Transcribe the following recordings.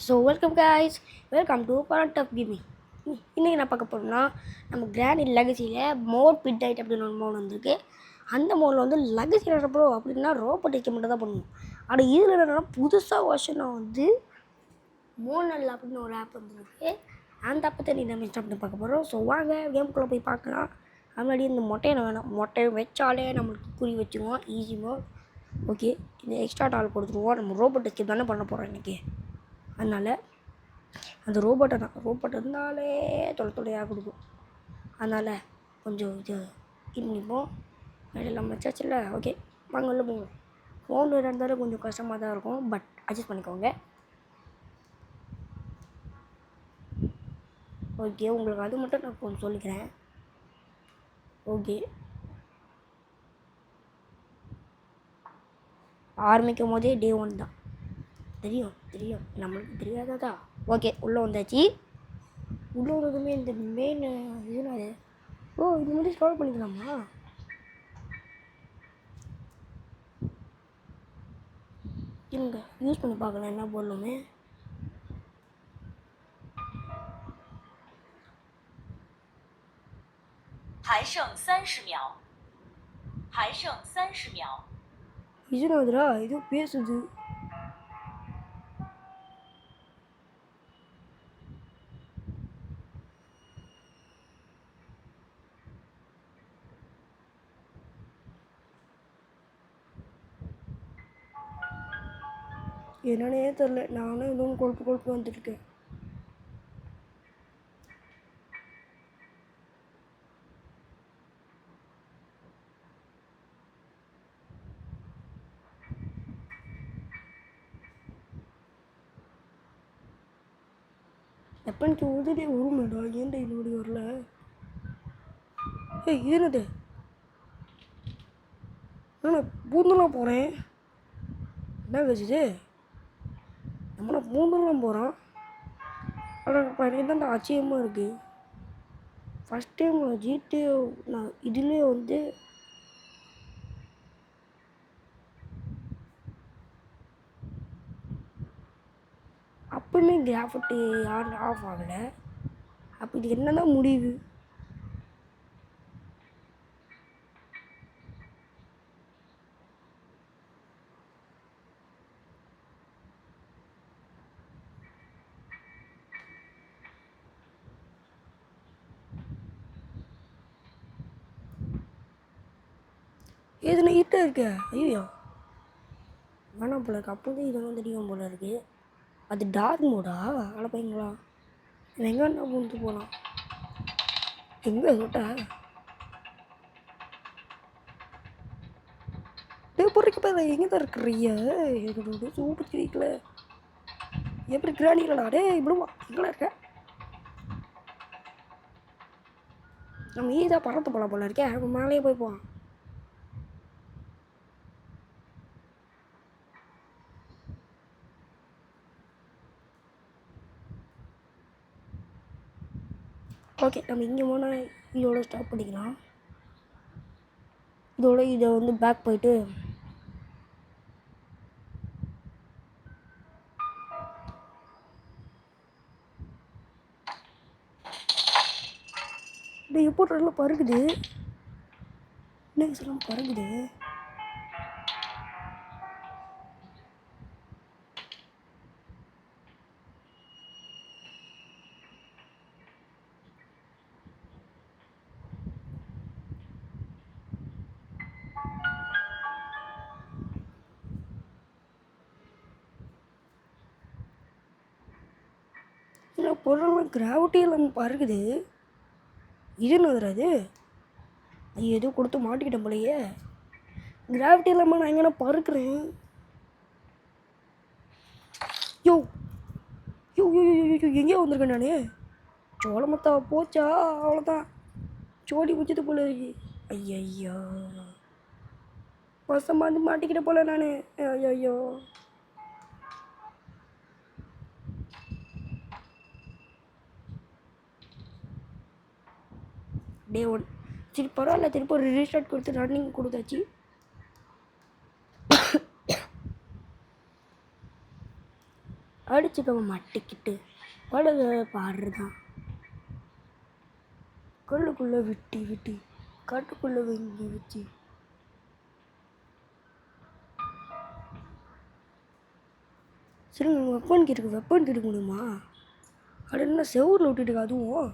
So welcome guys, welcome to part of gaming. இன்றைக்கி நான் பார்க்க போகிறோம்னா, நம்ம கிராண்ட் லெகசியில் மோட் பிட் ஐட் அப்படின்னு ஒரு மோட் வந்திருக்கு. அந்த மோடில் வந்து லெகசி ப்ரோ அப்படின்னா ரோபோட்டிக்கு மட்டும் தான் பண்ணணும். ஆனால் இதில் என்னென்னா புதுசாக வருஷனாக வந்து மோனல் அப்படின்னு ஒரு ஆப் வந்துருக்கு. அந்த ஆப்பை தான் நம்ம இன்ஸ்டால் பண்ணி பார்க்க போகிறோம். ஸோ வாங்க கேமுக்குள்ளே போய் பார்க்கலாம். முன்னாடி இந்த மொட்டையை வேணாம், மொட்டையை வச்சாலே நம்மளுக்கு குறி வச்சுருவோம். Easy mode. ஓகே, இந்த எக்ஸ்ட்ரா டால் கொடுத்துருவோம். நம்ம ரோபோட்டிக்கு தானே பண்ண போகிறோம் இன்றைக்கி. அதனால் அந்த ரோபோட் இருந்தாலே தொலையாக கொடுக்கும். அதனால் கொஞ்சம் இது நிற்போம். எல்லாம் வச்சாச்சுல்ல. ஓகே வாங்க உள்ள போங்க. ஃபோன் இருந்தாலும் கொஞ்சம் கஷ்டமாக தான் இருக்கும், பட் அட்ஜஸ்ட் பண்ணிக்கோங்க. ஓகே, உங்களுக்கு அது மட்டும் நான் கொஞ்சம் சொல்லிக்கிறேன். ஓகே, ஆரம்பிக்கும் போதே டே 1 தான். தெரியும் நம்மளுக்கு தெரியாததா. ஓகே, உள்ளே வந்தாச்சு. உள்ளே வந்ததுமே இந்த மெயின் இதுனா அது. இது மாதிரி ஸ்டார்ட் பண்ணிக்கலாமா? இவங்க யூஸ் பண்ணி பார்க்கலாம் என்ன போடணுமே. இதுனாதுரா இது பேசுது. என்னன்னே தெரில, நானும் எதுவும் கொழுப்பு வந்துட்டுருக்கேன். எப்போ எனக்கு உதவியே வருமாடா, ஏன்டா இன்னொரு வரல? இது என்னது? நான் பூந்தெல்லாம் போகிறேன். என்ன கழிச்சுது? நம்மளை பூந்தெல்லாம் போகிறோம். ஆனால் எனக்கு தான் ஆச்சரியமாக இருக்குது. ஃபஸ்ட் டைம் ஜிடி நான் இதுலேயே வந்து அப்பவுமே கிராஃபிட்டி யாரும் ஆஃப் ஆகலை. அப்போ இது என்னதான் முடிவு? எதுனா ஹீட்டாக இருக்க? ஐயோ வேணாம் போல இருக்கு. அப்போ தான் இதெல்லாம் தெரியும் போல இருக்கு. அது டார்க் மோடா? அழப்பைங்களா? எங்கே என்ன பூந்து போகலாம்? எங்கே சொல்லிட்ட? பொறிக்க பேர் எங்கே தான் இருக்கிறீங்க? என்னோட சூப்பர் கிடைக்கல. எப்படி கிராணிகளா? டே இப்படிமா எங்கெல்லாம் இருக்க? நம்ம ஈஸாக பறந்து போகலாம் போல இருக்கேன். நம்ம மேலேயே போய் போவோம். ஓகே, நம்ம இங்கே போனால் இதோட ஸ்டாப் பண்ணிக்கலாம். இதை வந்து பேக் போயிட்டு எப்போ நல்லா பறக்குது. என்ன சொல்லலாம், பறக்குது. பொருள் கிராவிட்டியில் நம்ம பறக்குது. இது என்னது? அது எதுவும் கொடுத்து மாட்டிக்கிட்டேன் போலையே. கிராவிட்டி இல்லாமல் நான் எங்கன்னா பறக்கிறேன். யோ யோ யோ யோ எங்கேயோ வந்திருக்கேன் நான். சோளமத்தா போச்சா? அவ்வளோதான், சோடி முடிச்சது போல இருக்கு. ஐயோ வசமாக வந்து மாட்டிக்கிட்ட போல நான். ஐயோ டே 1 சரி பரவாயில்ல. திருப்பி ஒரு ரீஸ்டார்ட் கொடுத்து ரன்னிங் கொடுத்தாச்சு. அடிச்சுக்கவ மாட்டிக்கிட்டு படக பாடுறதான் கல்லுக்குள்ளே விட்டி விட்டி காட்டுக்குள்ளே வெங்கி வச்சு சரி வெப்பன் கிட்ட முடியுமா அது என்ன செவ்வூரில் விட்டுட்டு அதுவும்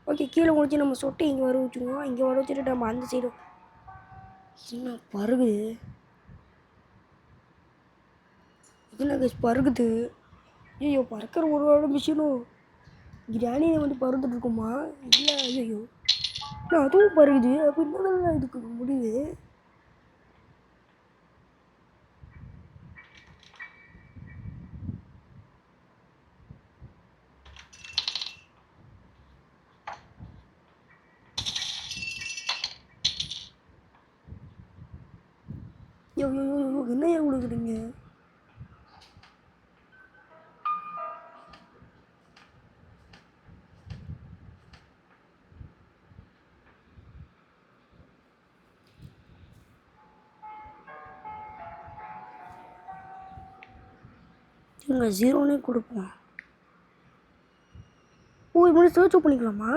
ஓகே கீழே முடிச்சு நம்ம சொட்டை இங்கே வர வச்சுக்குவோம் இங்கே வர வச்சுட்டு நம்ம அந்த சைடு என்ன பருகுது என்ன பருகுது ஐயோ பறக்கிற ஒரு வாரம் மிஷினும் கிராணியை வந்து பறந்துட்டு இருக்குமா இல்லை ஐயோ நான் அதுவும் பருகுது அப்போ என்னதான் இதுக்கு முடியுது யோ யோ யோ யோ என்ன ஏன் கொடுக்குறீங்க இங்கே ஜீரோனே கொடுப்போம் ஓ இப்படி சர்ச் பண்ணிக்கலாமா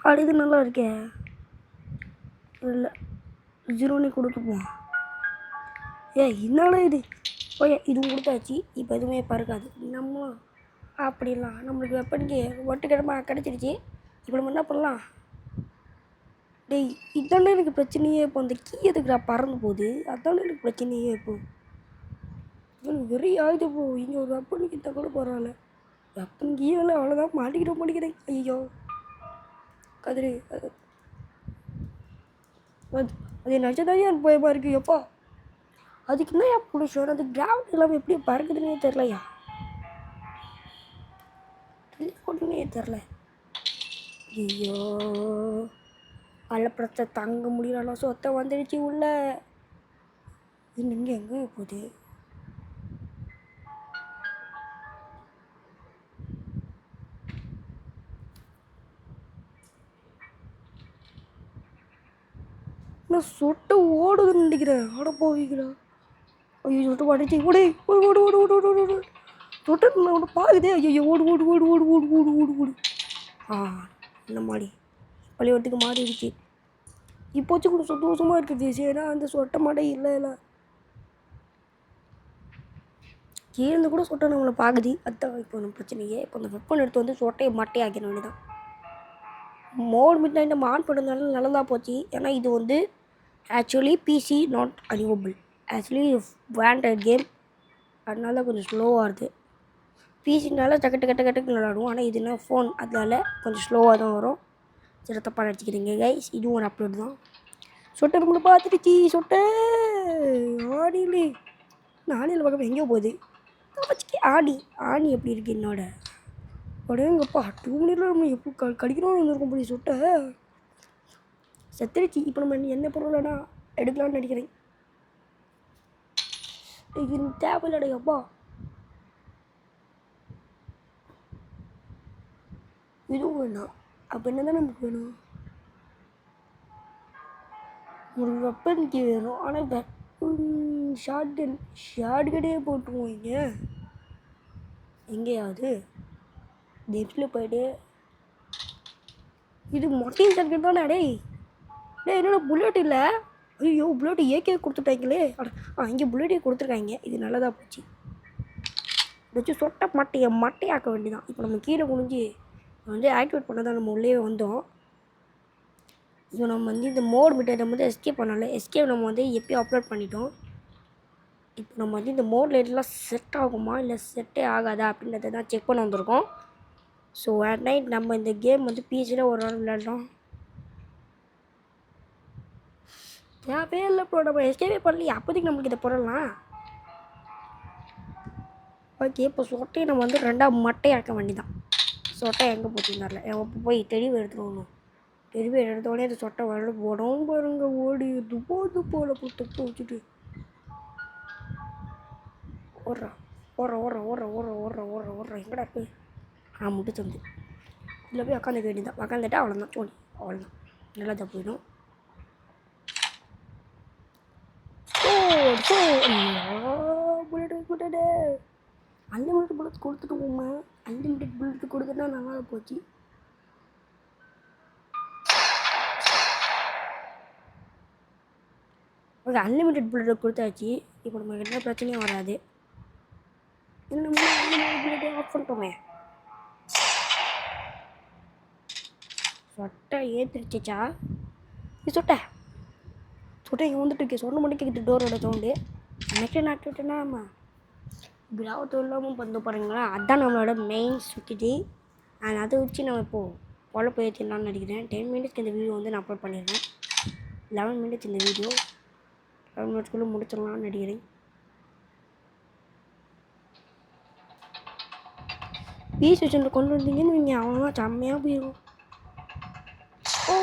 அது இது நல்லா இருக்கே இல்லை ஜீரோனே கொடுத்துப்போம் என்னடா இது ஓகே இதுவும் கொடுத்தாச்சு இப்போ எதுவுமே பறக்காது நம்ம அப்படிலாம் நம்மளுக்கு வெப்பனுக்கு ஒட்டுக்கிழமை கிடச்சிருச்சு இப்போ நம்ம என்ன பண்ணலாம் டேய் இதானே எனக்கு பிரச்சனையே இப்போ அந்த கீ எதுக்குடா பறந்து போகுது அதானே எனக்கு பிரச்சனையே இப்போ எனக்கு வெறி ஆகுது போ இங்கே ஒரு வெப்பனுக்கு கிட்ட கூட பரவாயில்ல வெப்பன் கீழே அவ்வளோதான் மாட்டிக்கிறேன் ஐயோ கதிரி அது நினச்சதானே எனக்கு பயமாக இருக்குது எப்பா அதுக்கு என்ன புடிச்சோம் அது கிராவிட்டி இல்லாமல் எப்படி பறக்குதுன்னே தெரிலையா டெலிஃபோனே தெரில ஐயோ அலப்படத்தை தாங்க முடியல சொத்தை வந்துடுச்சு உள்ள இங்கே எங்கே போகுது நான் சொட்டை ஓடுதுன்னு நினைக்கிறேன் ஆட போவிக்கிறேன் ஐயோ சொட்டு மாட்டிச்சு ஓடு ஓடு ஓடு ஓடு ஓடு ஓடு ஓடு சொட்டு ஒன்று பாக்குதே ஐயோ ஓடு ஓடு ஓடு ஓடு ஓடு ஓடு ஓடு ஓடு இந்த மாடி பள்ளிக்கூடத்துக்கு மாறிடுச்சு இப்போச்சு கூட சந்தோஷமாக இருக்குது சரி அந்த சொட்டை மாட்டே இல்லை கீழே கூட சொட்டை நம்மளை பார்க்குது அதுதான் இப்போ ஒன்றும் பிரச்சனையே இப்போ அந்த வெப்பன் எடுத்து வந்து சொட்டையை மட்டை ஆக்கின வேண்டியதான் மோட் மிட் நைட் நம்ம ஆன் பண்ணுறதுனால நல்லதாக போச்சு ஏன்னா இது வந்து ஆக்சுவலி பிசி நாட் அனிவபிள் ஆக்சுவலி ஆண்ட்ராய்ட் கேம் அதனால கொஞ்சம் ஸ்லோவாக இருக்குது பிசினால டக்கு விளாடுவோம் ஆனால் இதுனா ஃபோன் அதனால கொஞ்சம் ஸ்லோவாக தான் வரும் சரி தப்பாக நினச்சிக்கிறீங்க கைஸ் இதுவும் ஒரு அப்லோட் தான் சொட்டை நம்மளை பார்த்துடுச்சு சொட்டை ஆடியில் பக்கம் எங்கேயோ போகுது ஆணி எப்படி இருக்குது என்னோட உடனேங்கப்பா 2 மினிட்ல நம்ம எப்படி கடிக்கிறோம்னு வந்திருக்கோம் போய் சொட்டை செத்துருச்சு இப்போ நம்ம என்ன பொருள்னா எடுக்கலாம்னு நினைக்கிறேன் இது தேவையில்லடா அப்பா இதுவும் வேணாம் அப்போ என்ன தான் நமக்கு வேணும் ஒரு வெப்பனுக்கு வேணும் ஆனால் ஷார்ட் கடையே போட்டுருவோம் இங்கே எங்கேயாவது டெப்ஸில் போய்ட்டு இது மொட்டையும் சர்க்கிட் தானே டேய் என்னோட புல்லட் இல்லை ஐயோ புல்லட் ஏகே கொடுத்துட்டாங்களே இங்கே புல்லட்டே கொடுத்துருக்காங்க இது நல்லதாக போச்சு வச்சு சொட்டை மட்டையாக்க வேண்டியதான் இப்போ நம்ம கீழே குனிஞ்சு வந்து ஆக்டிவேட் பண்ண தான் நம்ம உள்ளே வந்தோம் இப்போ நம்ம வந்து இந்த மோட் மிட்டை நம்ம வந்து எஸ்கேப் பண்ணல எஸ்கேப் நம்ம வந்து எப்போயும் அப்லோட் பண்ணிட்டோம் இப்போ நம்ம வந்து இந்த மோட் லைட்லாம் செட் ஆகுமா இல்லை செட்டே ஆகாதா அப்படின்றத தான் செக் பண்ண வந்திருக்கோம் ஸோ அட் நைட் நம்ம இந்த கேம் வந்து பிசியில் ஒரு நாள் விளையாடலாம் தேவையே இல்லை ப்ரோ நம்ம எஸ்கேவே பண்ணலையே அப்போதைக்கு நம்மளுக்கு இதை போடலாம் ஓகே இப்போ சொட்டையை நம்ம வந்து 2 மட்டையாக்க வேண்டியதான் சொட்டை எங்கே போச்சுன்னு எப்போ போய் தெளிவு எடுத்துகிட்டு தெளிவு எடுத்தோடனே அந்த சொட்டை வரல போடும் பாருங்க ஓடி துப்போது போல போய் தொப்பை வச்சுட்டு ஓடுறா எங்கடா இருக்கு முட்டு தந்து இதில் போய் உக்காந்துக்க வேண்டியதான் உக்காந்துட்டா அவ்வளோதான் அவ்வளோதான் நல்லா தான் போயிடும் புல்லட்டு அன்லிமிட்டட் புல்லட் கொடுத்துட்டுவோம்மா. அன்லிமிட்டட் புல்லட் கொடுத்துட்டா நல்லா போச்சு. ஓகே, அன்லிமிட்டட் புல்லட் கொடுத்தாச்சு. இப்போ நமக்கு எந்த பிரச்சனையும் வராது. இன்னும் அன்லிமிட்டட் புல்லட்டே ஆஃப் பண்ணிட்டோமே. சொட்டை ஏற்றிடுச்சா? சொட்டை இங்கே வந்துட்டு இருக்கு. சொன்ன மட்டும் கேட்குது டோரோட சவுண்டு. நெக்ஸ்ட் நாட்டுனா நம்ம கிராமத்து இல்லாமல் வந்து பாருங்களா, அதுதான் நம்மளோட மெயின் சுற்றிட்டு. அண்ட் அதை வச்சு நம்ம இப்போது பொழப்பு ஏற்றிடலான்னு நினைக்கிறேன். 10 மினிட்ஸ்க்கு இந்த வீடியோ வந்து நான் அப்லோட் பண்ணிடுறேன். 11 மினிட்ஸ் இந்த வீடியோ 11 மினிட்ஸ்க்குள்ளே முடிச்சிடலாம்னு நினைக்கிறேன். பீஸ் வச்சு கொண்டு வந்தீங்கன்னு நீங்கள் அவ்வளோவா செம்மையாக போயிடும். ஓ,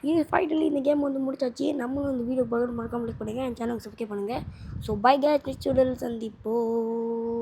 இது ஃபைனலி இந்த கேம் வந்து முடிச்சாச்சு. நம்மளும் இந்த வீடியோ பார்க்க மறக்காம லைக் பண்ணுங்கள். என் சேனலுக்கு சப்ஸ்கிரைப் பண்ணுங்கள். ஸோ பை கேஸ், நெக்ஸ்ட் வீடியோவில் சந்திப்போம்.